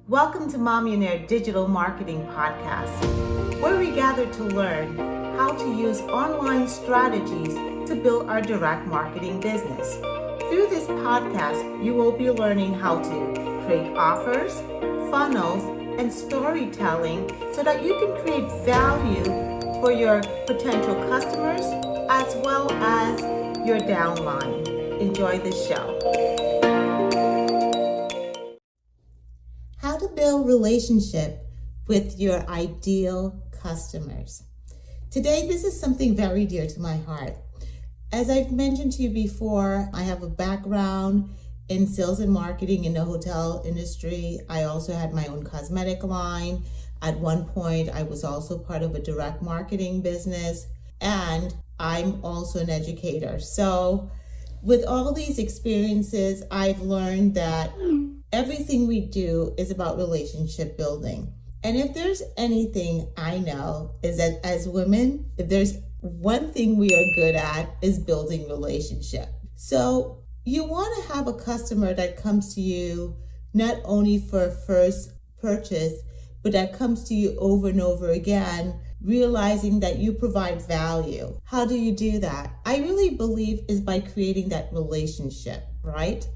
Welcome to Mommionaire Digital Marketing Podcast, where we gather to learn how to use online strategies to build our direct marketing business. Through this podcast, you will be learning how to create offers, funnels, and storytelling so that you can create value for your potential customers as well as your downline. Enjoy the show. How to build relationship with your ideal customers. Today, this is something very dear to my heart. As I've mentioned to you before, I have a background in sales and marketing in the hotel industry. I also had my own cosmetic line. At one point, I was also part of a direct marketing business, and I'm also an educator. So with all these experiences, I've learned that everything we do is about relationship building. And if there's anything I know is that as women, if there's one thing we are good at is building relationship. So you want to have a customer that comes to you not only for a first purchase, but that comes to you over and over again, realizing that you provide value. How do you do that? I really believe is by creating that relationship, right?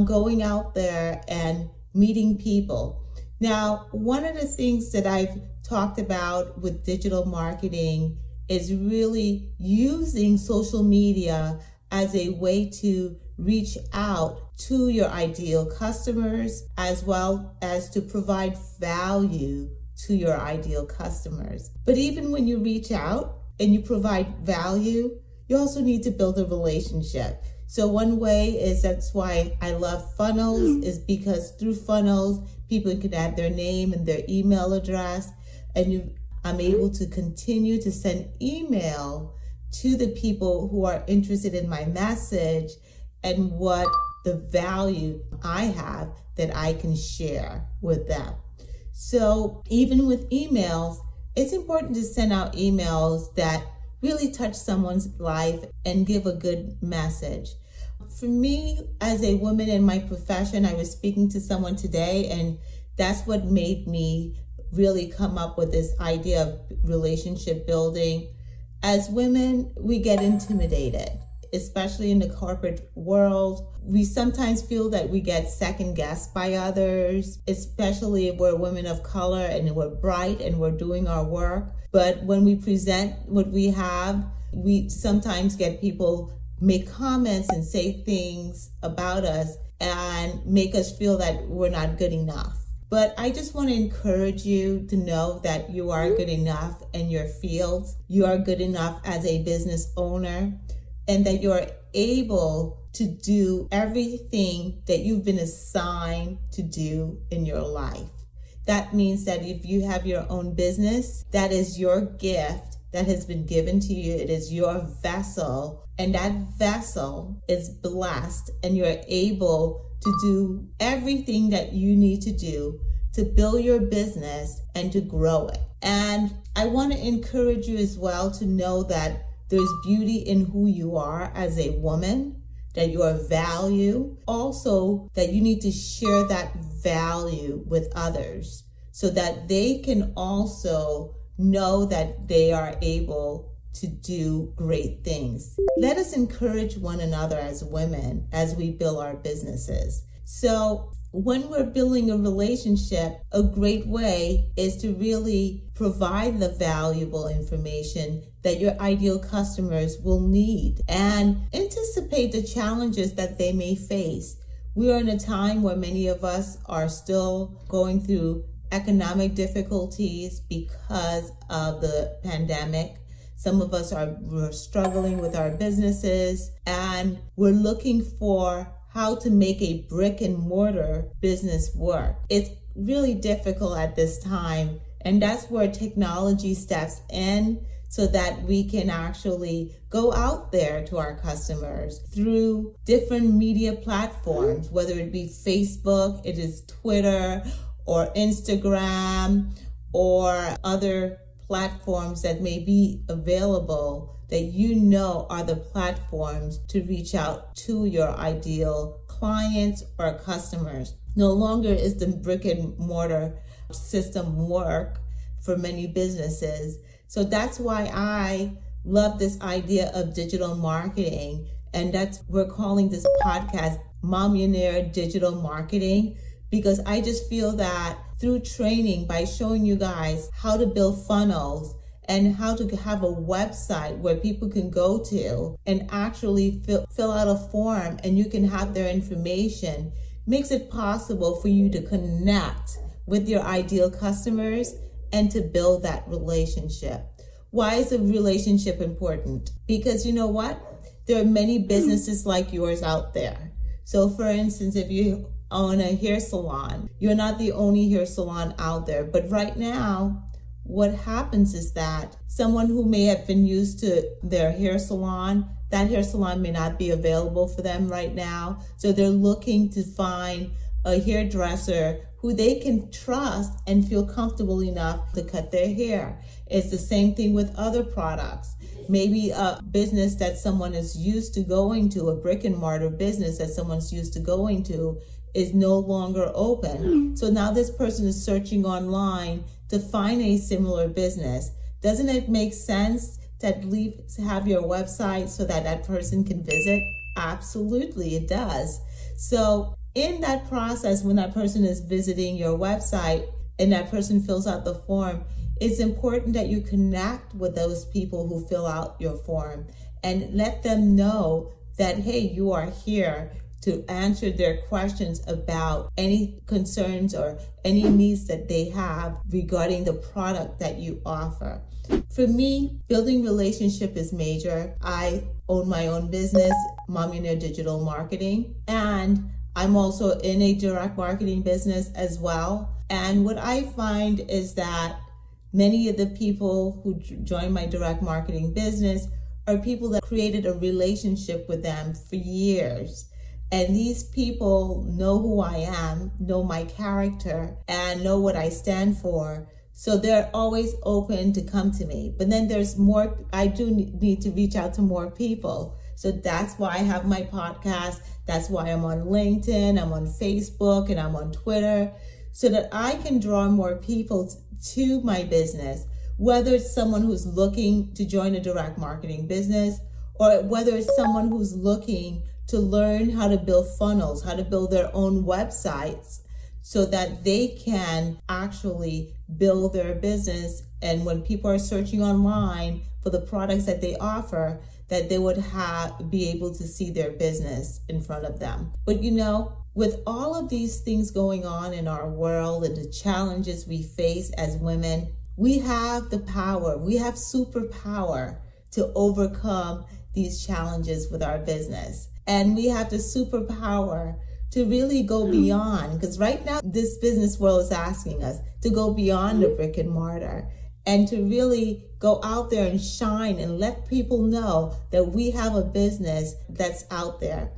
Going out there and meeting people. Now, one of the things that I've talked about with digital marketing is really using social media as a way to reach out to your ideal customers, as well as to provide value to your ideal customers. But even when you reach out and you provide value, you also need to build a relationship. So one way is, that's why I love funnels, is because through funnels, people can add their name and their email address, and I'm able to continue to send email to the people who are interested in my message and what the value I have that I can share with them. So even with emails, it's important to send out emails that really touch someone's life and give a good message. For me, as a woman in my profession, I was speaking to someone today, and that's what made me really come up with this idea of relationship building. As women, we get intimidated, especially in the corporate world. We sometimes feel that we get second guessed by others, especially if we're women of color and we're bright and we're doing our work. But when we present what we have, we sometimes get people make comments and say things about us and make us feel that we're not good enough. But I just want to encourage you to know that you are good enough in your field. You are good enough as a business owner, and that you're able to do everything that you've been assigned to do in your life. That means that if you have your own business, that is your gift that has been given to you. It is your vessel, and that vessel is blessed, and you're able to do everything that you need to do to build your business and to grow it. And I want to encourage you as well to know that there's beauty in who you are as a woman, that you are value. Also, that you need to share that value with others so that they can also know that they are able to do great things. Let us encourage one another as women as we build our businesses. So when we're building a relationship, a great way is to really provide the valuable information that your ideal customers will need and anticipate the challenges that they may face. We are in a time where many of us are still going through economic difficulties because of the pandemic. Some of us we're struggling with our businesses, and we're looking for how to make a brick and mortar business work. It's really difficult at this time, and that's where technology steps in so that we can actually go out there to our customers through different media platforms, whether it be Facebook, it is Twitter, or Instagram, or other platforms that may be available that you know are the platforms to reach out to your ideal clients or customers. No longer is the brick and mortar system work for many businesses. So that's why I love this idea of digital marketing. And we're calling this podcast Mommionaire Digital Marketing, because I just feel that through training, by showing you guys how to build funnels and how to have a website where people can go to and actually fill out a form and you can have their information, makes it possible for you to connect with your ideal customers and to build that relationship. Why is a relationship important? Because you know what? There are many businesses like yours out there. So for instance, if you own a hair salon, you're not the only hair salon out there. But right now, what happens is that someone who may have been used to their hair salon, that hair salon may not be available for them right now. So they're looking to find a hairdresser who they can trust and feel comfortable enough to cut their hair. It's the same thing with other products. Maybe a business that someone is used to going to, a brick and mortar business that someone's used to going to, is no longer open. So now this person is searching online to find a similar business. Doesn't it make sense to at least have your website so that that person can visit? Absolutely, it does. So in that process, when that person is visiting your website and that person fills out the form, it's important that you connect with those people who fill out your form and let them know that, hey, you are here to answer their questions about any concerns or any needs that they have regarding the product that you offer. For me, building relationship is major. I own my own business, Mommionaire Digital Marketing, and I'm also in a direct marketing business as well. And what I find is that many of the people who join my direct marketing business are people that created a relationship with them for years. And these people know who I am, know my character, and know what I stand for. So they're always open to come to me. But then there's more, I do need to reach out to more people. So that's why I have my podcast. That's why I'm on LinkedIn, I'm on Facebook, and I'm on Twitter, so that I can draw more people to my business, whether it's someone who's looking to join a direct marketing business, or whether it's someone who's looking to learn how to build funnels, how to build their own websites so that they can actually build their business. And when people are searching online for the products that they offer, that they would be able to see their business in front of them. But you know, with all of these things going on in our world and the challenges we face as women, we have the power, we have superpower to overcome these challenges with our business. And we have the superpower to really go beyond, because right now this business world is asking us to go beyond the brick and mortar and to really go out there and shine and let people know that we have a business that's out there.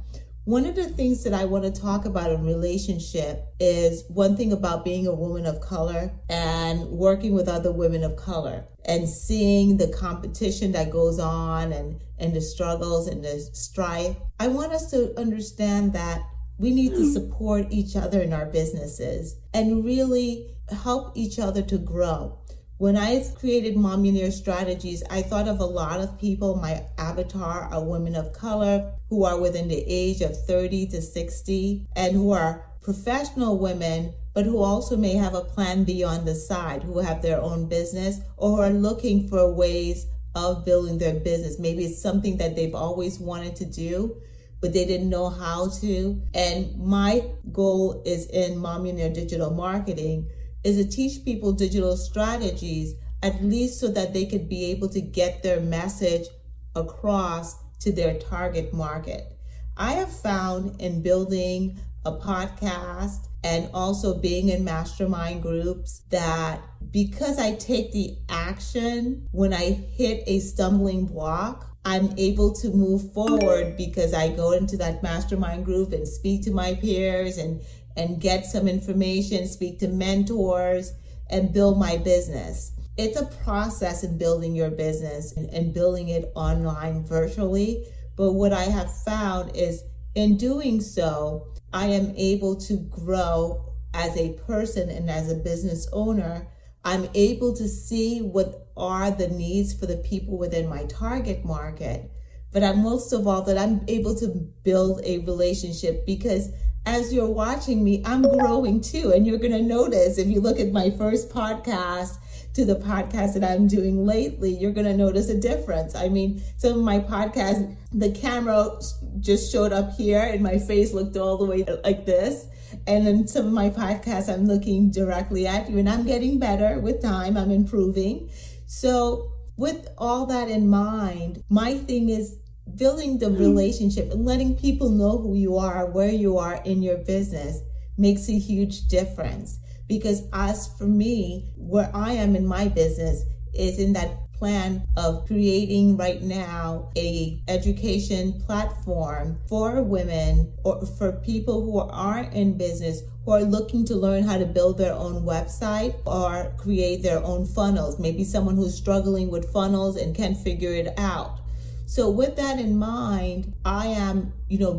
One of the things that I want to talk about in relationship is one thing about being a woman of color and working with other women of color and seeing the competition that goes on and the struggles and the strife. I want us to understand that we need to support each other in our businesses and really help each other to grow. When I created Mommionaire Strategies, I thought of a lot of people. My avatar are women of color who are within the age of 30 to 60 and who are professional women, but who also may have a plan beyond the side, who have their own business or who are looking for ways of building their business. Maybe it's something that they've always wanted to do, but they didn't know how to. And my goal is in Mommionaire Digital Marketing is to teach people digital strategies, at least so that they could be able to get their message across to their target market. I have found in building a podcast and also being in mastermind groups that because I take the action when I hit a stumbling block, I'm able to move forward because I go into that mastermind group and speak to my peers and get some information, speak to mentors, and build my business. It's a process in building your business and building it online virtually. But what I have found is In doing so, I am able to grow as a person and as a business owner. I'm able to see what are the needs for the people within my target market. But most of all, that I'm able to build a relationship, because as you're watching me, I'm growing too. And you're going to notice, if you look at my first podcast to the podcast that I'm doing lately, you're going to notice a difference. I mean, some of my podcasts, the camera just showed up here and my face looked all the way like this. And then some of my podcasts, I'm looking directly at you, and I'm getting better with time. I'm improving. So with all that in mind, my thing is building the relationship and letting people know who you are, where you are in your business makes a huge difference. Because as for me, where I am in my business is in that plan of creating right now a education platform for women, or for people who aren't in business, who are looking to learn how to build their own website or create their own funnels. Maybe someone who's struggling with funnels and can't figure it out. So with that in mind, I am,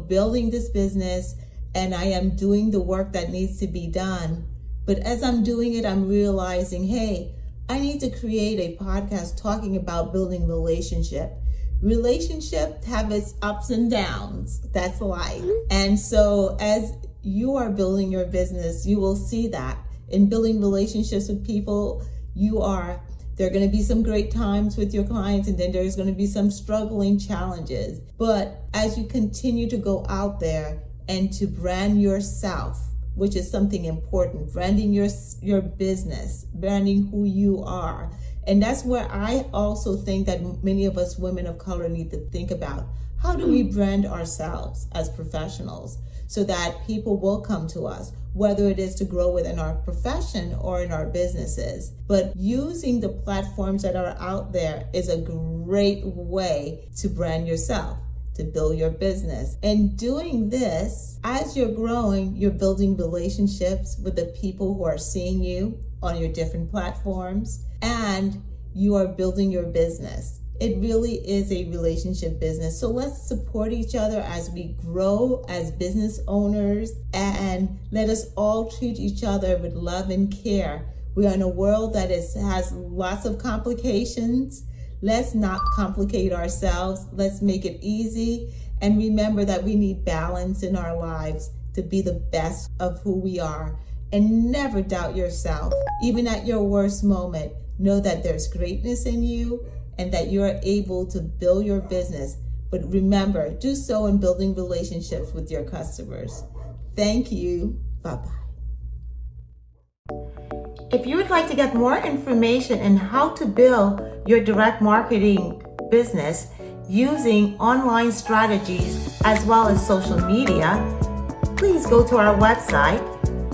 building this business, and I am doing the work that needs to be done. But as I'm doing it, I'm realizing, hey, I need to create a podcast talking about building relationship. Relationship have its ups and downs. That's life. And so as you are building your business, you will see that in building relationships with people, there are going to be some great times with your clients, and then there's going to be some struggling challenges. But as you continue to go out there and to brand yourself, which is something important, branding your business, branding who you are. And that's where I also think that many of us women of color need to think about. How do we brand ourselves as professionals so that people will come to us, whether it is to grow within our profession or in our businesses? But using the platforms that are out there is a great way to brand yourself, to build your business. And doing this, as you're growing, you're building relationships with the people who are seeing you on your different platforms, and you are building your business. It really is a relationship business. So let's support each other as we grow as business owners, and let us all treat each other with love and care. We are in a world that has lots of complications. Let's not complicate ourselves. Let's make it easy. And remember that we need balance in our lives to be the best of who we are. And never doubt yourself. Even at your worst moment, know that there's greatness in you and that you are able to build your business. But remember, do so in building relationships with your customers. Thank you. Bye-bye. If you would like to get more information on how to build your direct marketing business using online strategies as well as social media, please go to our website,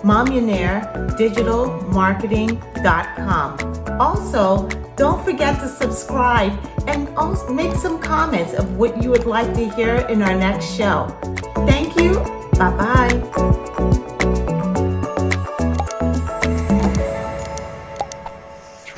mommillionairedigitalmarketing.com. Also, don't forget to subscribe and also make some comments of what you would like to hear in our next show. Thank you. Bye-bye.